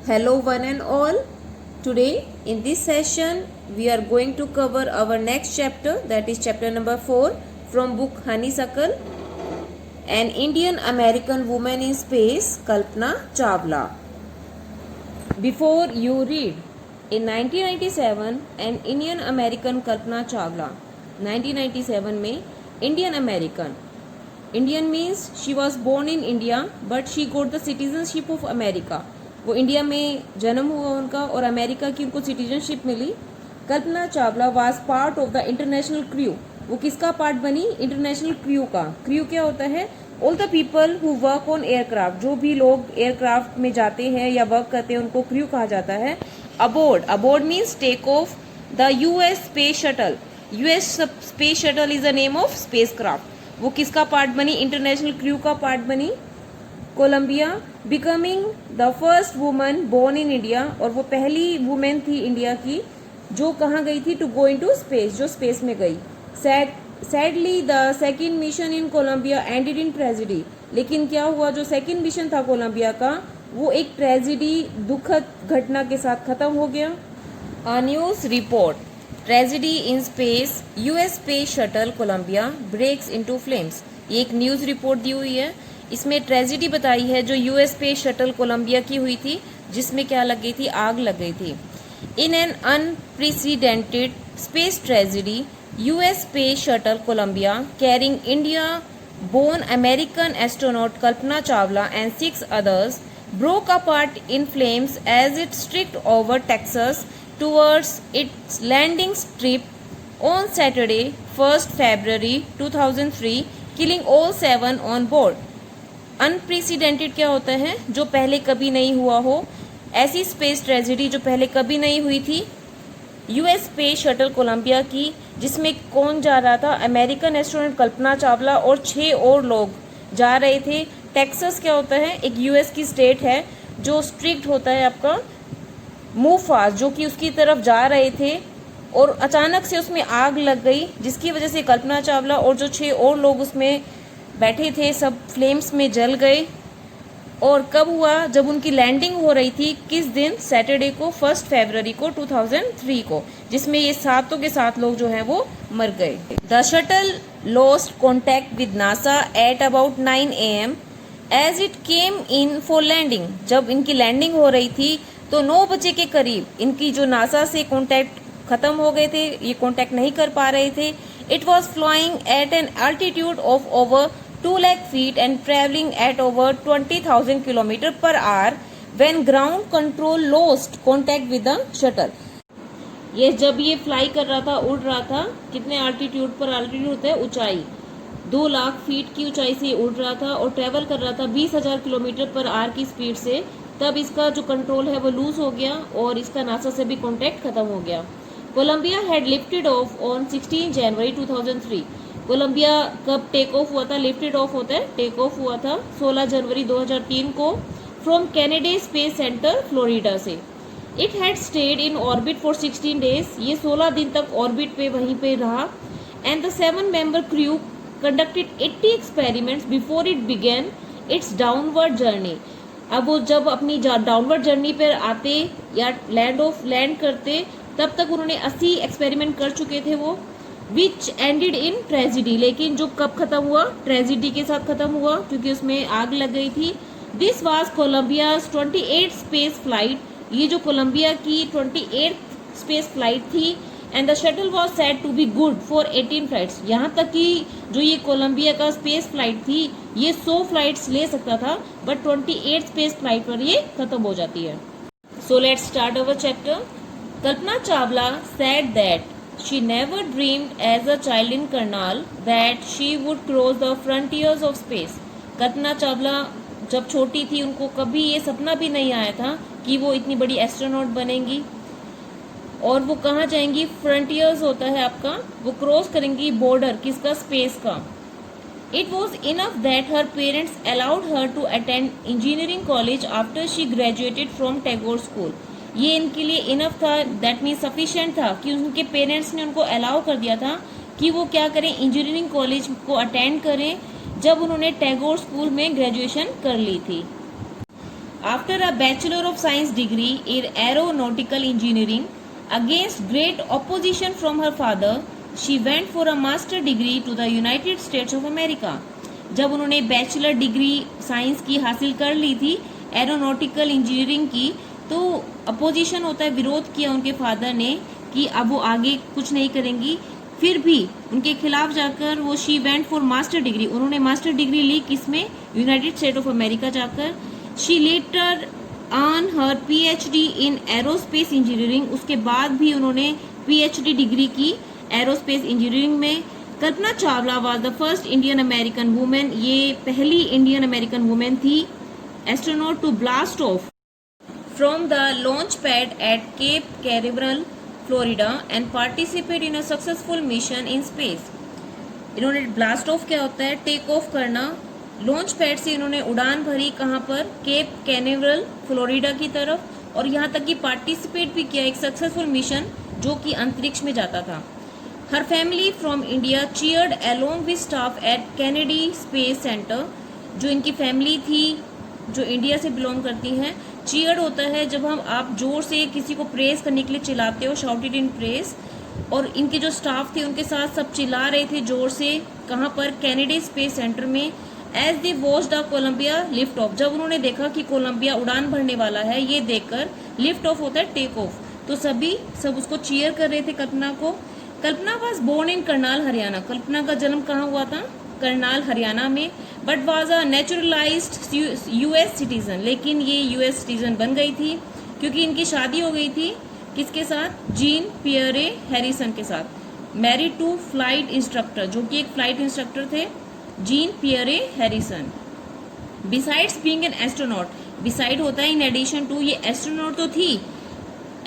Hello one and all. Today in this session we are going to cover our next chapter, that is chapter number 4 from book Honeysuckle, An Indian American Woman in Space, Kalpana Chawla. Before you read, in 1997 an Indian American Kalpana Chawla, 1997 में Indian American, Indian means she was born in India but she got the citizenship of America. वो India में जन्म हुआ उनका और America की उनको citizenship मिली. Kalpana Chawla was part of the international crew. वो किसका पार्ट बनी? इंटरनेशनल क्रू का. क्रू क्या होता है? All the people who work on aircraft. जो भी लोग एयरक्राफ्ट में जाते हैं या वर्क करते हैं उनको क्रू कहा जाता है. Aboard, aboard means take off the US space shuttle. US space shuttle is the name of space craft. वो किसका पार्ट बनी? इंटरनेशनल क्रू का पार्ट बनी. Columbia, becoming the first woman born in India. और वो पहली वुमेन थी India की जो कहाँ गई थी? टू गो इनटू स्पेस, जो स्पेस में गई. Sadly the second mission in Columbia ended in tragedy. लेकिन क्या हुआ? जो सेकेंड मिशन था कोलंबिया का वो एक ट्रेजिडी, दुखद घटना के साथ खत्म हो गया. A news report, tragedy in space, US space shuttle Columbia breaks into flames. ये एक न्यूज रिपोर्ट दी हुई है. इसमें ट्रेजिडी बताई है जो यूएस स्पेस शटल कोलंबिया की हुई थी, जिसमें क्या लग गई थी? आग लग गई थी. In an unprecedented space tragedy, US space shuttle Columbia carrying India born American astronaut Kalpana Chawla and 6 others broke apart in flames as it streaked over Texas towards its landing strip on Saturday, 1st February 2003, killing all 7 on board. Unprecedented क्या होता है? जो पहले कभी नहीं हुआ हो. ऐसी स्पेस ट्रेजिडी जो पहले कभी नहीं हुई थी यूएस स्पेस शटल कोलंबिया की, जिसमें कौन जा रहा था? अमेरिकन एस्ट्रोनॉट कल्पना चावला और 6 और लोग जा रहे थे. टेक्सास क्या होता है? एक यूएस की स्टेट है जो स्ट्रिक्ट होता है आपका मूव फास्ट, जो कि उसकी तरफ जा रहे थे और अचानक से उसमें आग लग गई, जिसकी वजह से कल्पना चावला और जो 6 और लोग उसमें बैठे थे सब फ्लेम्स में जल गए. और कब हुआ? जब उनकी लैंडिंग हो रही थी. किस दिन? सैटरडे को, 1 फरवरी को 2003 को, जिसमें ये सातों के सात लोग जो हैं वो मर गए. The shuttle lost contact with NASA at about 9 AM as it came in for landing. जब इनकी लैंडिंग हो रही थी तो 9 बजे के करीब इनकी जो नासा से कॉन्टैक्ट खत्म हो गए थे, ये कॉन्टैक्ट नहीं कर पा रहे थे. It was flying at an altitude of over 2 lakh feet and traveling at over 20,000 km per hour when ground control lost contact with the shuttle. ये जब ये फ्लाई कर रहा था, उड़ रहा था, कितने अल्टीट्यूड पर? अल्टीट्यूड होता है ऊंचाई, 2 लाख फीट की ऊंचाई से उड़ रहा था और ट्रेवल कर रहा था 20,000 किलोमीटर पर आवर की स्पीड से. तब इसका जो कंट्रोल है वो लूज हो गया और इसका नासा से भी कॉन्टैक्ट खत्म हो गया. Columbia had lifted off on 16 January 2003. Columbia कब टेक ऑफ हुआ था? लिफ्टेड ऑफ होता है, टेक ऑफ हुआ था 16 जनवरी 2003 को from Kennedy space centre Florida से. It had stayed in orbit for 16 days. ये 16 दिन तक ऑर्बिट पे वहीं पे रहा. And the 7-member crew conducted 80 experiments before it began it's downward journey. अब वो जब अपनी डाउनवर्ड जर्नी पर आते या लैंड करते, तब तक उन्होंने 80 एक्सपेरिमेंट कर चुके थे वो, विच एंडेड इन ट्रेजिडी. लेकिन जो कब खत्म हुआ? ट्रेजिडी के साथ खत्म हुआ क्योंकि उसमें आग लग गई थी. This was Columbia's 28th space flight. ये जो कोलंबिया की 28th स्पेस फ्लाइट थी. And the shuttle was said to be good for 18 flights. यहाँ तक कि जो ये कोलंबिया का स्पेस फ्लाइट थी ये 100 फ्लाइट्स ले सकता था, बट 28th स्पेस फ्लाइट पर ये खत्म हो जाती है. So let's start our chapter. Kalpana Chawla said that she never dreamed as a child in Karnal that she would cross the frontiers of space. Kalpana Chawla जब छोटी थी उनको कभी ये सपना भी नहीं आया था कि वो इतनी बड़ी एस्ट्रोनॉट बनेंगी और वो कहाँ जाएंगी? फ्रंटियर्स होता है आपका, वो क्रॉस करेंगी बॉर्डर किसका? स्पेस का. It was enough that her parents allowed her to attend engineering college after she graduated from Tagore School. ये इनके लिए इनफ था, दैट मीन्स सफिशिएंट था कि उनके पेरेंट्स ने उनको अलाउ कर दिया था कि वो क्या करें? इंजीनियरिंग कॉलेज को अटेंड करें, जब उन्होंने टैगोर स्कूल में ग्रेजुएशन कर ली थी. After a Bachelor of Science degree in Aeronautical Engineering, against great opposition from her father, she went for a master degree to the United States of America. जब उन्होंने bachelor degree science की हासिल कर ली थी aeronautical engineering की, तो opposition होता है, विरोध किया उनके फादर ने कि अब वो आगे कुछ नहीं करेंगी। फिर भी उनके खिलाफ जाकर वो she went for master degree, उन्होंने मास्टर डिग्री ली किसमें, यूनाइटेड स्टेट ऑफ अमेरिका जाकर। She later on her PhD in aerospace engineering, उसके बाद भी उन्होंने पीएचडी डिग्री की एरोस्पेस इंजीनियरिंग में। Kalpana Chawla was the first Indian American women, ये पहली इंडियन अमेरिकन वुमेन थी astronaut to blast off from the launch pad at Cape Canaveral Florida and participate in a successful mission in space. इन्होंने blast of क्या होता है, take off करना, launch pad से इन्होंने उड़ान भरी, कहाँ पर, केप कैनिवरल फ्लोरिडा की तरफ, और यहाँ तक कि पार्टिसिपेट भी किया एक सक्सेसफुल मिशन जो कि अंतरिक्ष में जाता था। हर family from India cheered along with staff at Kennedy space centre, जो इनकी फैमिली थी जो इंडिया से बिलोंग करती हैं। चीयर्ड होता है जब आप जोर से किसी को प्रेस करने के लिए चिल्लाते हो, शाउटेड इन प्रेस, और इनके जो स्टाफ थे उनके साथ सब चिल्ला रहे थे जोर से, कहाँ पर, कैनेडी स्पेस सेंटर में। As they watch the Columbia lift off, जब उन्होंने देखा कि कोलंबिया उड़ान भरने वाला है, ये देखकर, लिफ्ट ऑफ होता है टेक ऑफ, तो सब उसको चीयर कर रहे थे कल्पना को। Kalpana was born in Karnal Haryana, Kalpana का जन्म कहाँ हुआ था, करनाल हरियाणा में, but was a naturalised US citizen, लेकिन ये यूएस सिटीजन बन गई थी क्योंकि इनकी शादी हो गई थी किसके साथ, जीन पियरे हैरिसन के साथ, मैरिड टू फ्लाइट इंस्ट्रक्टर, जो कि एक फ्लाइट इंस्ट्रक्टर थे, Jean Pierre Harrison. Besides being an astronaut, beside होता है इन एडिशन टू, ये एस्ट्रोनॉट तो थी,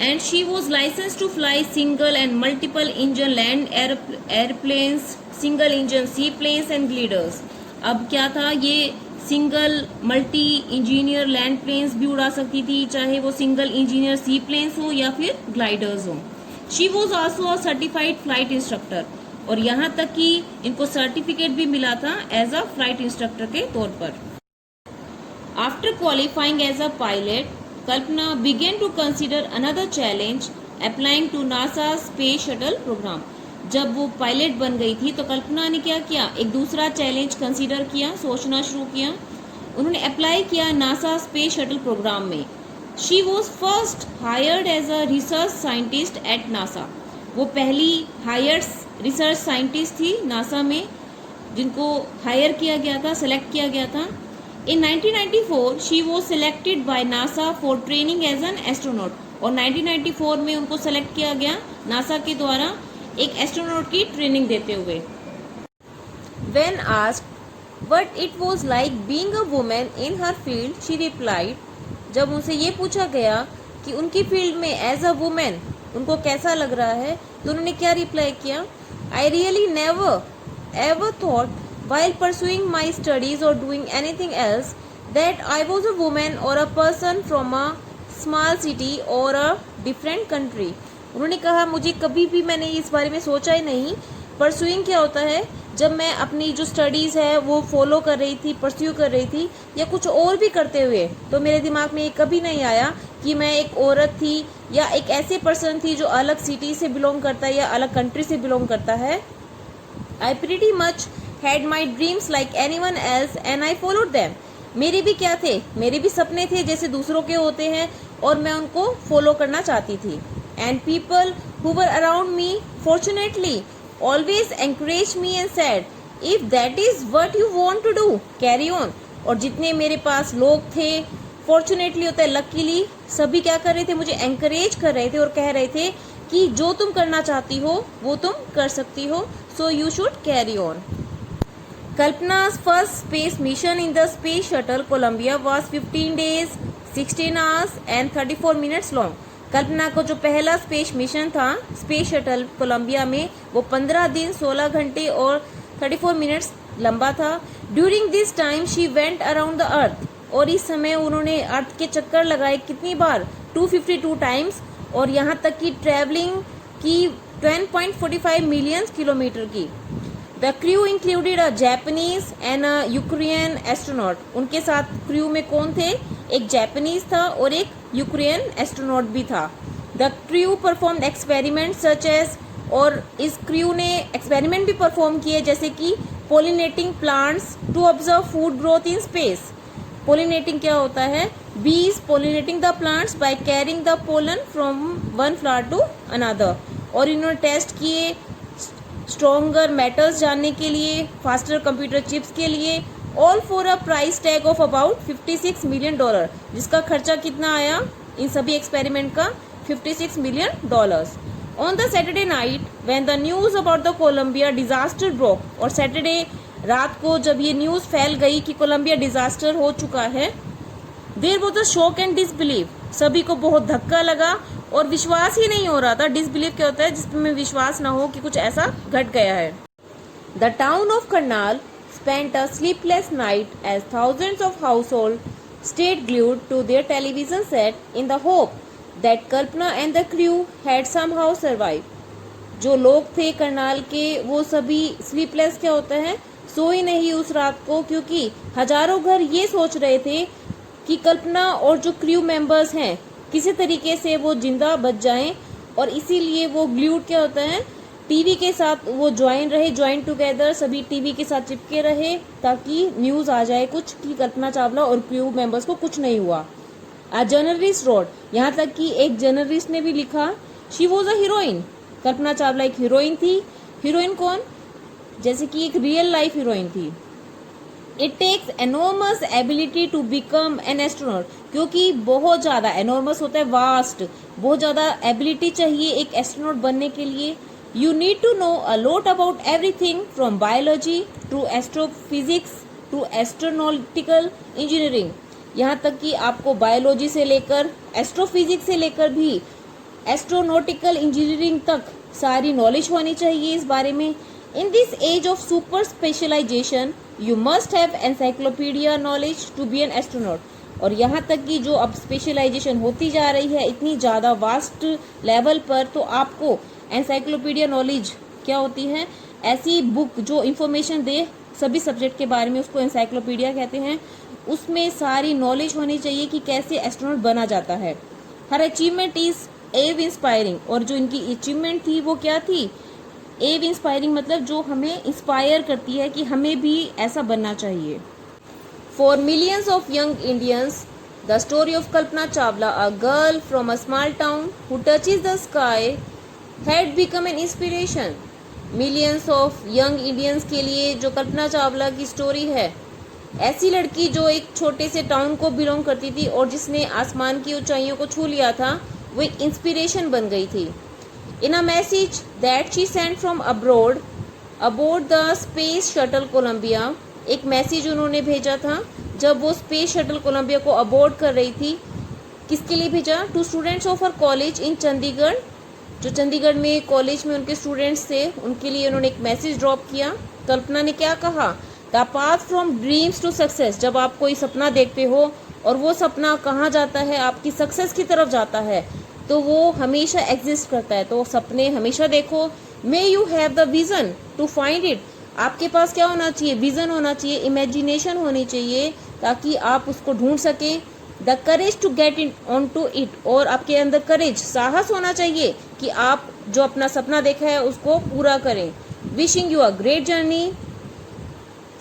and she was licence to fly single and multiple engine land airplanes, single engine sea planes and gliders. अब क्या था, ये single multi engineer land planes भी उड़ा सकती थी, चाहे वो सिंगल इंजीनियर सी प्लेन्स हो या फिर ग्लाइडर्स हो। She was also a certified flight instructor, और यहाँ तक कि इनको सर्टिफिकेट भी मिला था एज अ फ्लाइट इंस्ट्रक्टर के तौर पर। After qualifying as a pilot, Kalpana began to consider another challenge applying to NASA space shuttle program. जब वो पायलट बन गई थी तो कल्पना ने क्या किया, एक दूसरा चैलेंज कंसीडर किया, सोचना शुरू किया। उन्होंने अप्लाई किया नासा स्पेस शटल प्रोग्राम में। She was first hired as a research scientist at NASA, वो पहली हायर्ड रिसर्च साइंटिस्ट थी नासा में जिनको हायर किया गया था, सेलेक्ट किया गया था। In 1994 she was selected by NASA for training as an astronaut, और 1994 में उनको सेलेक्ट किया गया नासा के द्वारा एक एस्ट्रोनॉट की ट्रेनिंग देते हुए। When asked what it was like being a woman in her field, she replied, जब उनसे ये पूछा गया कि उनकी फील्ड में एज अ वुमेन उनको कैसा लग रहा है, तो उन्होंने क्या रिप्लाई किया, I really never ever thought while pursuing my studies or doing anything else that I was a woman or a person from a small city or a different country. उन्होंने कहा मुझे कभी भी मैंने इस बारे में सोचा ही नहीं। परसुइंग क्या होता है, जब मैं अपनी जो स्टडीज़ है वो फॉलो कर रही थी, परस्यू कर रही थी या कुछ और भी करते हुए, तो मेरे दिमाग में ये कभी नहीं आया कि मैं एक औरत थी या एक ऐसे पर्सन थी जो अलग सिटी से बिलोंग करता है या अलग कंट्री से बिलोंग करता है। I pretty much had my dreams like any one else and I followed them. मेरे भी क्या थे, मेरे भी सपने थे जैसे दूसरों के होते हैं और मैं उनको फॉलो करना चाहती थी। And people who were around me fortunately always encouraged me and said, if that is what you want to do, carry on. और जितने मेरे पास लोग थे, फॉर्चुनेटली होता है लकीली, सभी क्या कर रहे थे, मुझे एंकरेज कर रहे थे और कह रहे थे कि जो तुम करना चाहती हो वो तुम कर सकती हो, so you should carry on. Kalpana's first space mission in the space shuttle Columbia was 15 days, 16 hours and 34 minutes long. कल्पना को जो पहला स्पेस मिशन था स्पेस शटल कोलंबिया में, वो 15 दिन 16 घंटे और 34 मिनट्स लंबा था। During this time she went around the earth, और इस समय उन्होंने अर्थ के चक्कर लगाए कितनी बार, 252 टाइम्स, और यहाँ तक कि ट्रैवलिंग की 10.45 मिलियन किलोमीटर की। The crew included a Japanese and a Ukrainian astronaut. उनके साथ क्रू में कौन थे, एक जापानीज था और एक यूक्रेन एस्ट्रोनॉट भी था। The crew perform experiment such as, और इस क्रू ने एक्सपेरिमेंट भी परफॉर्म किए जैसे कि pollinating plants to observe food growth in space. Pollinating क्या होता है? बीज pollinating the plants by carrying the pollen from one flower to another. और इन्होंने टेस्ट किए स्ट्रॉन्गर मेटल्स जानने के लिए, फास्टर कंप्यूटर चिप्स के लिए, all for a price tag of about $56 million, जिसका खर्चा कितना आया इन सभी एक्सपेरिमेंट का? $56 million. On the Saturday night when the news about the Columbia disaster broke, और सैटरडे रात को जब ये न्यूज फैल गई कि कोलंबिया डिजास्टर हो चुका है, there was a shock and disbelieve. सभी को बहुत धक्का लगा और विश्वास ही नहीं हो रहा था। डिसबिलीव क्या होता है? जिसमें विश्वास ना हो कि कुछ ऐसा घट गया है। The town of Karnal spent a sleepless night as thousands of households stayed glued to their television set in the hope that Kalpana and the crew had somehow survived. जो लोग थे करनाल के वो सभी स्लीपलेस क्या होता है? सोए नहीं उस रात को, क्योंकि हजारों घर ये सोच रहे थे कि कल्पना और जो क्रू मेंबर्स हैं किसी तरीके से वो जिंदा बच जाएं, और इसीलिए वो ग्लूड क्या होता है? टीवी के साथ वो ज्वाइन टुगेदर, सभी टीवी के साथ चिपके रहे ताकि न्यूज आ जाए कुछ कि कल्पना चावला और क्रू मेंबर्स को कुछ नहीं हुआ। अ जर्नलिस्ट रोड, यहाँ तक कि एक जर्नलिस्ट ने भी लिखा, she was a heroine. Kalpana Chawla एक हीरोइन थी। हीरोइन कौन? जैसे कि एक रियल लाइफ हीरोइन थी। It takes enormous ability to become an astronaut, क्योंकि बहुत ज़्यादा, एनॉर्मस होता है वास्ट, बहुत ज़्यादा एबिलिटी चाहिए एक एस्ट्रोनॉट बनने के लिए। You need to know a lot about everything from biology to astrophysics to astronautical engineering. यहाँ तक कि आपको बायोलॉजी से लेकर एस्ट्रोफिजिक्स से लेकर भी एस्ट्रोनॉटिकल इंजीनियरिंग तक सारी नॉलेज होनी चाहिए इस बारे में। In this age of super specialisation you must have encyclopaedia knowledge to be an astronaut. और यहाँ तक कि जो अब स्पेशलाइजेशन होती जा रही है इतनी ज़्यादा वास्ट लेवल पर, तो आपको एनसाइक्लोपीडिया नॉलेज क्या होती है? ऐसी बुक जो इंफॉर्मेशन दे सभी सब्जेक्ट के बारे में, उसको एनसाइक्लोपीडिया कहते हैं। उसमें सारी नॉलेज होनी चाहिए कि कैसे एस्ट्रोनॉट बना जाता है। हर अचीवमेंट इज एव इंस्पायरिंग, और जो इनकी अचीवमेंट थी वो क्या थी? एव इंस्पायरिंग, मतलब जो हमें इंस्पायर करती है कि हमें भी ऐसा बनना चाहिए। For millions of young Indians the story of Kalpana Chawla, a girl from a small town who touches the sky had become an inspiration. Millions of young Indians के लिए जो कल्पना चावला की स्टोरी है, ऐसी लड़की जो एक छोटे से टाउन को बिलोंग करती थी और जिसने आसमान की ऊंचाइयों को छू लिया था, वो एक इंस्पिरेशन बन गई थी। In a message that she sent from abroad aboard the space shuttle Columbia, एक मैसेज उन्होंने भेजा था जब वो स्पेस शटल कोलंबिया को अबोर्ड कर रही थी। किसके लिए भेजा? To students of her college in Chandigarh, जो चंडीगढ़ में कॉलेज में उनके स्टूडेंट्स थे, उनके लिए उन्होंने एक मैसेज ड्रॉप किया। कल्पना ने क्या कहा? The path from dreams to success, जब आप कोई सपना देखते हो और वो सपना कहाँ जाता है? आपकी सक्सेस की तरफ जाता है, तो वो हमेशा एग्जिस्ट करता है। तो सपने हमेशा देखो। May you have the vision to find it, आपके पास क्या होना चाहिए? विजन होना चाहिए, इमेजिनेशन होनी चाहिए ताकि आप उसको ढूंढ सकें। The courage to get in on to it, और आपके अंदर करेज, साहस होना चाहिए कि आप जो अपना सपना देखा है उसको पूरा करें। Wishing you a great journey,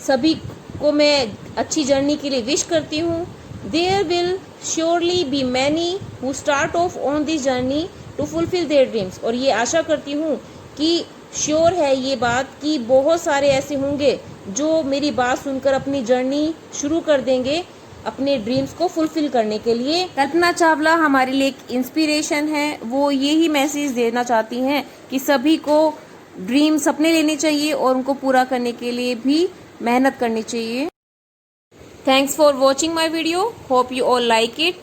सभी को मैं अच्छी जर्नी के लिए विश करती हूँ। There will surely be many who start off on this journey to fulfil their dreams, और ये आशा करती हूँ कि श्योर है ये बात कि बहुत सारे ऐसे होंगे जो मेरी बात सुनकर अपनी जर्नी शुरू कर देंगे अपने ड्रीम्स को फुलफिल करने के लिए। कल्पना चावला हमारे लिए एक इंस्पिरेशन है। वो यही मैसेज देना चाहती हैं कि सभी को ड्रीम, सपने लेने चाहिए और उनको पूरा करने के लिए भी मेहनत करनी चाहिए। Thanks for watching my video, hope you all like it.